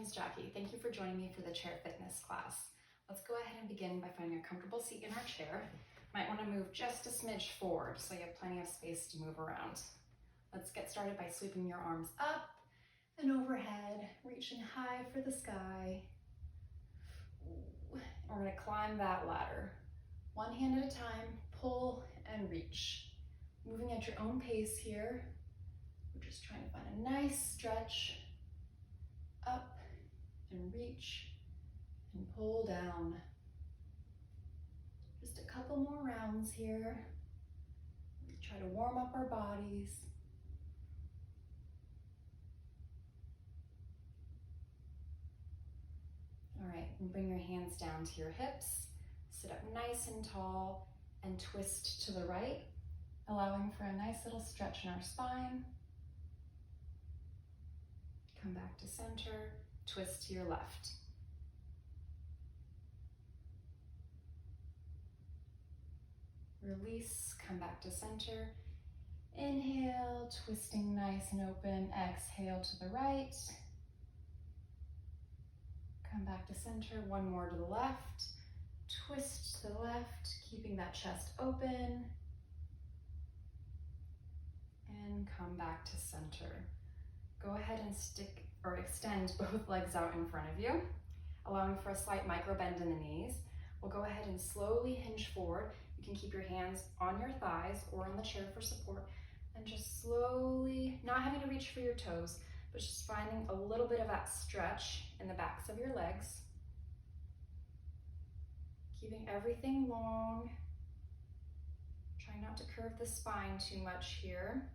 Miss Jackie. Thank you for joining me for the chair fitness class. Let's go ahead and begin by finding a comfortable seat in our chair. Might want to move just a smidge forward so you have plenty of space to move around. Let's get started by sweeping your arms up and overhead, reaching high for the sky. Ooh. We're going to climb that ladder. One hand at a time, pull and reach. Moving at your own pace here. We're just trying to find a nice stretch. Up and reach and pull down. Just a couple more rounds here. Try to warm up our bodies. All right, and bring your hands down to your hips. Sit up nice and tall and twist to the right, allowing for a nice little stretch in our spine. Come back to center, twist to your left. Release, come back to center. Inhale, twisting nice and open. Exhale to the right. Come back to center, one more to the left. Twist to the left, keeping that chest open. And come back to center. Go ahead and extend both legs out in front of you, allowing for a slight micro bend in the knees. We'll go ahead and slowly hinge forward. You can keep your hands on your thighs or on the chair for support, and just slowly, not having to reach for your toes, but just finding a little bit of that stretch in the backs of your legs. Keeping everything long. Try not to curve the spine too much here.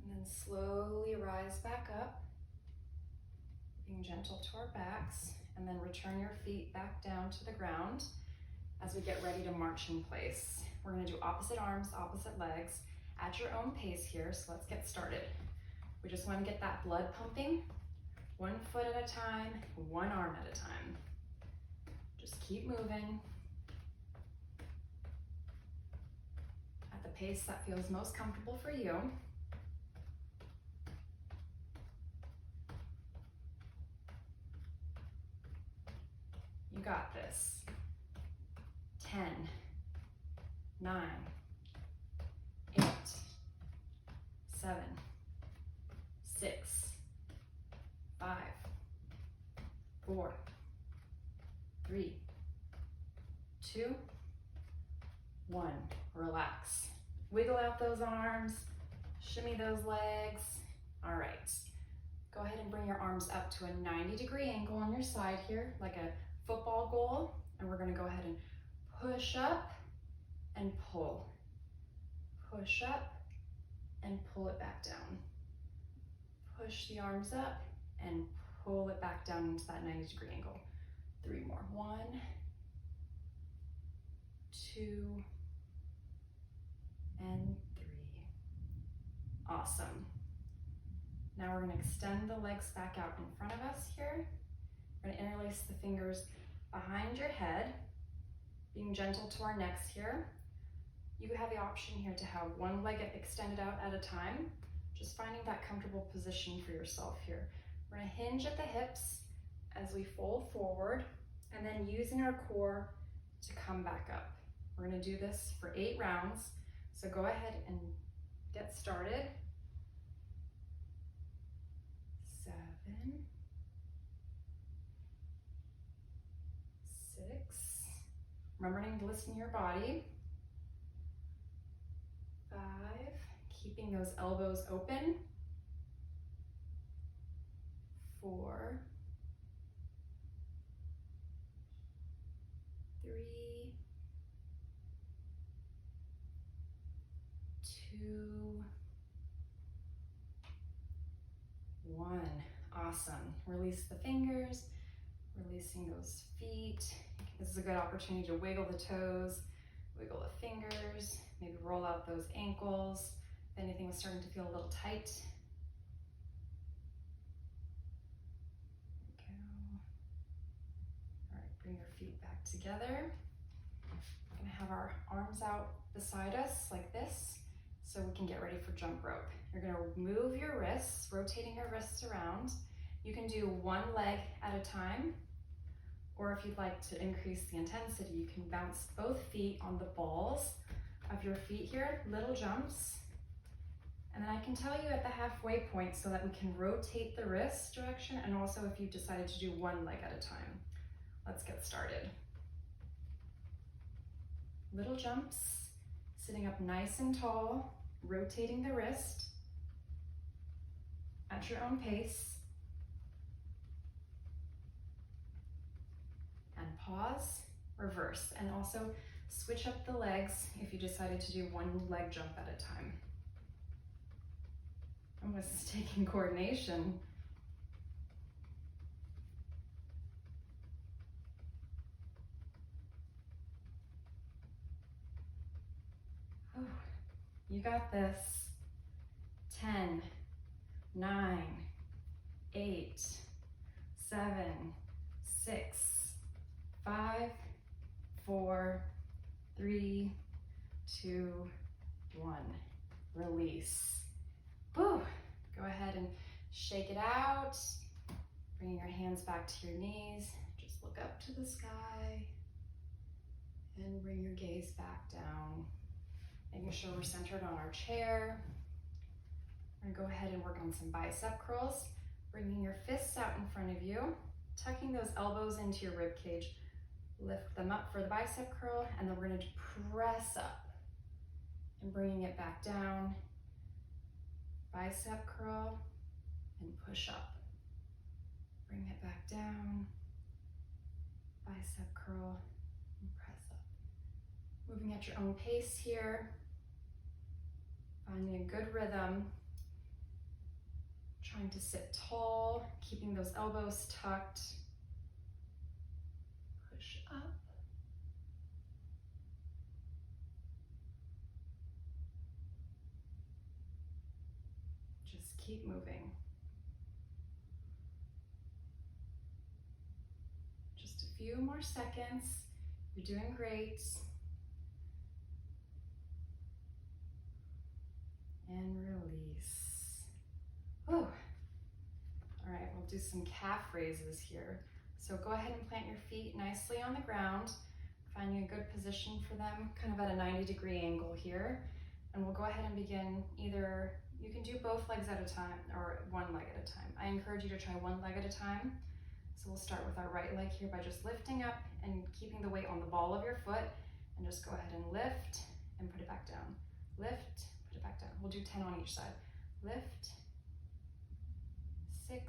And then slowly rise back up, being gentle to our backs, and then return your feet back down to the ground as we get ready to march in place. We're gonna do opposite arms, opposite legs at your own pace here, so let's get started. We just wanna get that blood pumping, 1 foot at a time, 1 arm at a time. Just keep moving at the pace that feels most comfortable for you. You got this. 10, 9, 8, 7, 6, 5, 4, 3, 2, 1. Relax. Wiggle out those arms, shimmy those legs. All right. Go ahead and bring your arms up to a 90-degree angle on your side here, like a football goal, and we're going to go ahead and push up and pull. Push up and pull it back down. Push the arms up and pull it back down into that 90-degree angle. 3 more. 1, 2, and 3. Awesome. Now we're going to extend the legs back out in front of us here. We're going to interlace the fingers behind your head, being gentle to our necks here. You have the option here to have one leg extended out at a time, just finding that comfortable position for yourself here. We're going to hinge at the hips as we fold forward, and then using our core to come back up. We're going to do this for 8 rounds, so go ahead and get started. 7, 6, remembering to listen to your body. 5, keeping those elbows open. 4, 3, 2, 1. Awesome. Release the fingers, releasing those feet. This is a good opportunity to wiggle the toes, wiggle the fingers, maybe roll out those ankles if anything was starting to feel a little tight. There we go. All right, bring your feet back together. We're gonna have our arms out beside us like this. so we can get ready for jump rope. You're gonna move your wrists, rotating your wrists around. You can do one leg at a time, or if you'd like to increase the intensity, you can bounce both feet on the balls of your feet here, little jumps. And then I can tell you at the halfway point so that we can rotate the wrist direction, and also if you decided to do one leg at a time. Let's get started. Little jumps, sitting up nice and tall, rotating the wrist at your own pace. And pause, reverse, and also switch up the legs if you decided to do one leg jump at a time. Oh, this is taking coordination. Oh, you got this. 10, 9, 8, 7, 6, 5, 4, 3, 2, 1. Release. Whew. Go ahead and shake it out. Bringing your hands back to your knees. Just look up to the sky and bring your gaze back down. Making sure we're centered on our chair. We're gonna go ahead and work on some bicep curls. Bringing your fists out in front of you, tucking those elbows into your rib cage. Lift them up for the bicep curl, and then we're gonna press up and bringing it back down. Bicep curl and push up. Bring it back down. Bicep curl and press up. Moving at your own pace here. Finding a good rhythm. Trying to sit tall, keeping those elbows tucked. Push up. Just keep moving. Just a few more seconds. You're doing great. And release. Oh. All right, we'll do some calf raises here. So go ahead and plant your feet nicely on the ground, finding a good position for them, kind of at a 90-degree angle here. And we'll go ahead and begin either, you can do both legs at a time or one leg at a time. I encourage you to try one leg at a time. So we'll start with our right leg here by just lifting up and keeping the weight on the ball of your foot, and just go ahead and lift and put it back down. Lift, put it back down. We'll do 10 on each side. Lift, 6,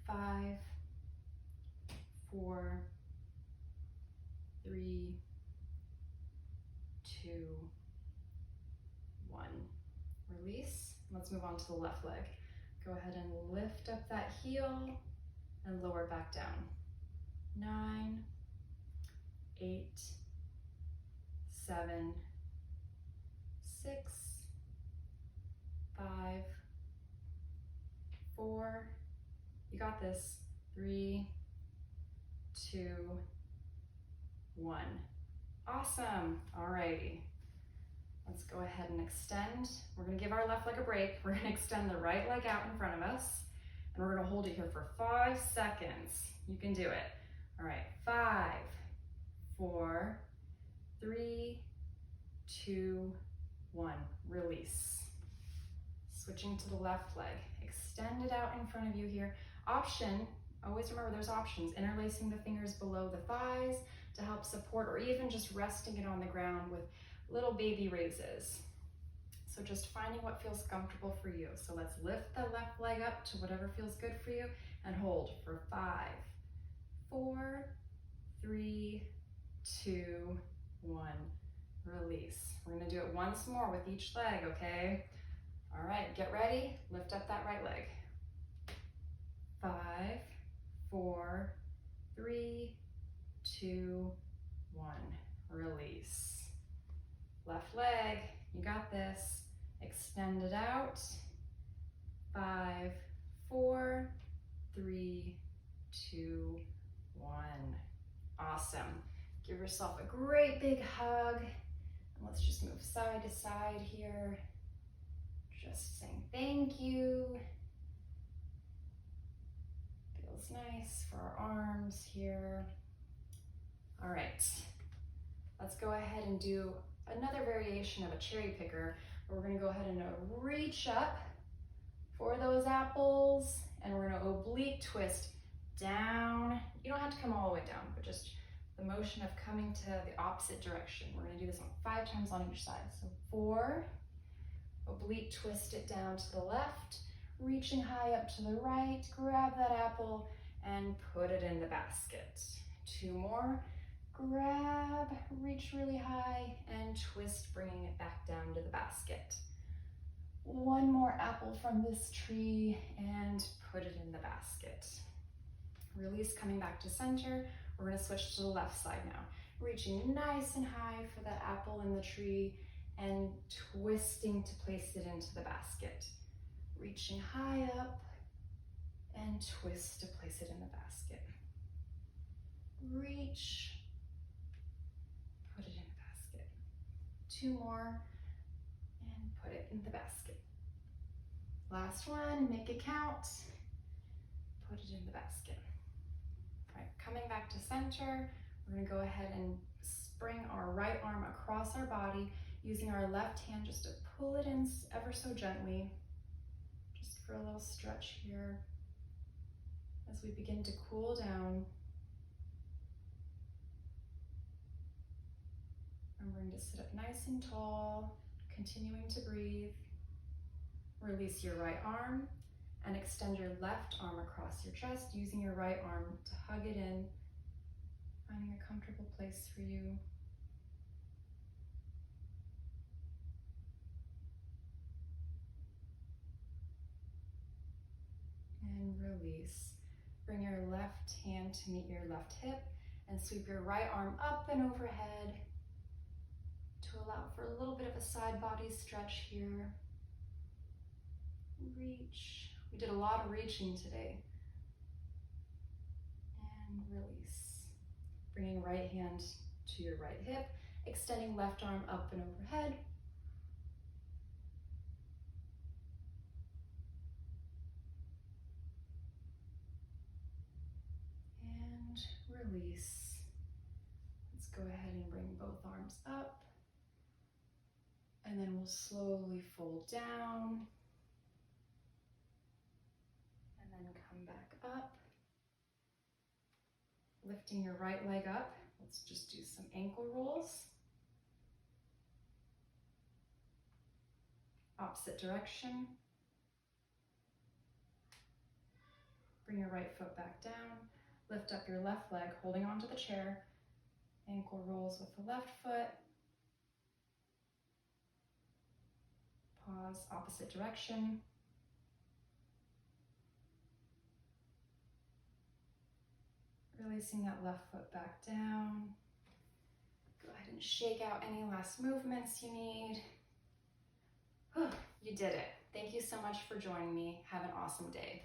5, 4, 3, 2, 1. Release. Let's move on to the left leg. Go ahead and lift up that heel and lower back down. 9, 8, 7, 6, 5, 4, you got this. 3, 2, 1. Awesome. Alrighty. Let's go ahead and extend. We're gonna give our left leg a break. We're gonna extend the right leg out in front of us, and we're gonna hold it here for 5 seconds. You can do it. All right, 5, 4, 3, 2, 1. Release. Switching to the left leg. Extend it out in front of you here. Option, always remember there's options. Interlacing the fingers below the thighs to help support, or even just resting it on the ground with little baby raises. So just finding what feels comfortable for you. So let's lift the left leg up to whatever feels good for you and hold for 5, 4, 3, 2, 1. Release. We're gonna do it once more with each leg, okay? All right, get ready. Lift up that right leg. 5, 4, 3, 2, 1. Release. Left leg, you got this. Extend it out. 5, 4, 3, 2, 1. Awesome. Give yourself a great big hug. And let's just move side to side here. Just saying thank you. Feels nice for our arms here. All right, let's go ahead and do another variation of a cherry picker. We're gonna go ahead and reach up for those apples, and we're gonna oblique twist down. You don't have to come all the way down, but just the motion of coming to the opposite direction. We're gonna do this 5 times on each side. So 4, oblique twist it down to the left, reaching high up to the right, grab that apple and put it in the basket. 2 more, grab, reach really high and twist, bringing it back down to the basket. 1 more apple from this tree and put it in the basket. Release, coming back to center. We're going to switch to the left side now. Reaching nice and high for that apple in the tree and twisting to place it into the basket. Reaching high up and twist to place it in the basket. Reach, put it in the basket. 2 more and put it in the basket. Last one, make it count. Put it in the basket. All right, coming back to center, we're gonna go ahead and spring our right arm across our body, using our left hand just to pull it in ever so gently, just for a little stretch here as we begin to cool down. Remembering to sit up nice and tall, continuing to breathe. Release your right arm and extend your left arm across your chest, using your right arm to hug it in, finding a comfortable place for you. And release. Bring your left hand to meet your left hip and sweep your right arm up and overhead to allow for a little bit of a side body stretch here. Reach. We did a lot of reaching today. And release. Bringing right hand to your right hip, extending left arm up and overhead. And release. Let's go ahead and bring both arms up. And then we'll slowly fold down. Come back up, lifting your right leg up. Let's just do some ankle rolls. Opposite direction. Bring your right foot back down. Lift up your left leg, holding onto the chair. Ankle rolls with the left foot. Pause, opposite direction. Releasing that left foot back down. Go ahead and shake out any last movements you need. Whew, you did it. Thank you so much for joining me. Have an awesome day.